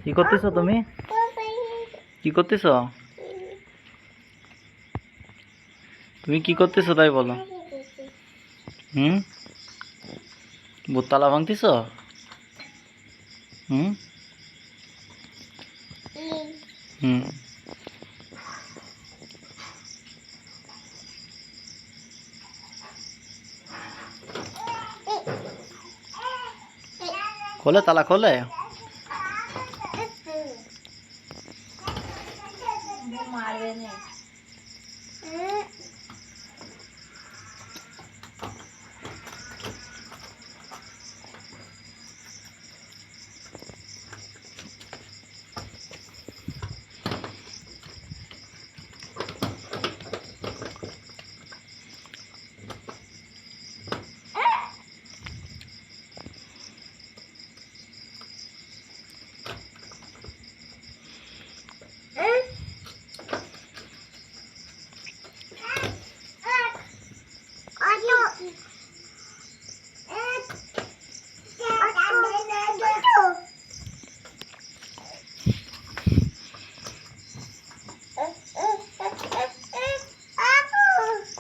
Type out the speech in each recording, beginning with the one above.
কি করতেছো তুমি? কি করতেছো? তুমি কি করতেছো তাই বলো। হুম, তালা ভাঙতেছো? হুম হুম খোলে, তালা খোলে।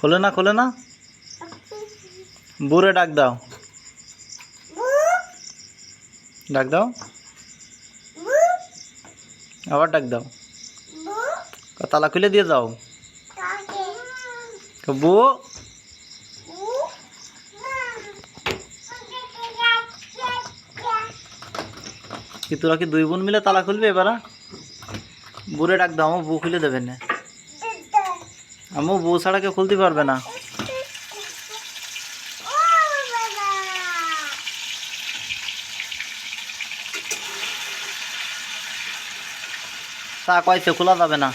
খোলে না, খোলে না। বুড়ে ডাক দাও, ডাক দাও, আবার ডাক দাও। তালা খুলে দিয়ে যাও। বউ, কি তোরা কি দুই বোন মিলে তালা খুলবে এবার? বুড়ে ডাক দাও, আমার বউ খুলে দেবে না। আমার বউ ছাড়া কেউ খুলতে পারবে না। তা কয়েছে খোলা যাবে না।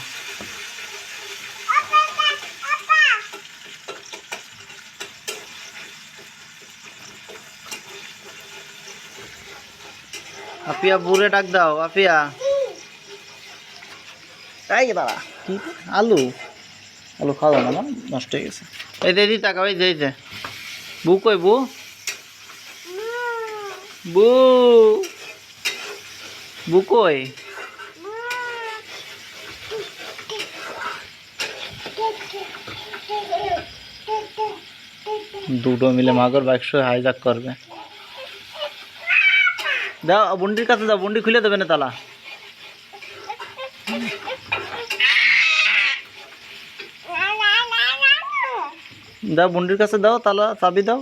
আপিয়া, বুড়ে ডাক দাও। আপিয়া, তাই দাঁড়া। কি আলু? আলু খাওয়া না, আমার নষ্ট হয়ে গেছে। এই দিদি টাকা, ওই যে এই যে বউ কই? বউ, বউ, বউ কই? দুটো মিলে মাগর বাইকশো হাইজাক করবে। দাও, বন্ডির কাছে দাও, বন্ডি খুলে দেবে না তালা। দাও, বন্ডির কাছে দাও, তালা চাবি দাও।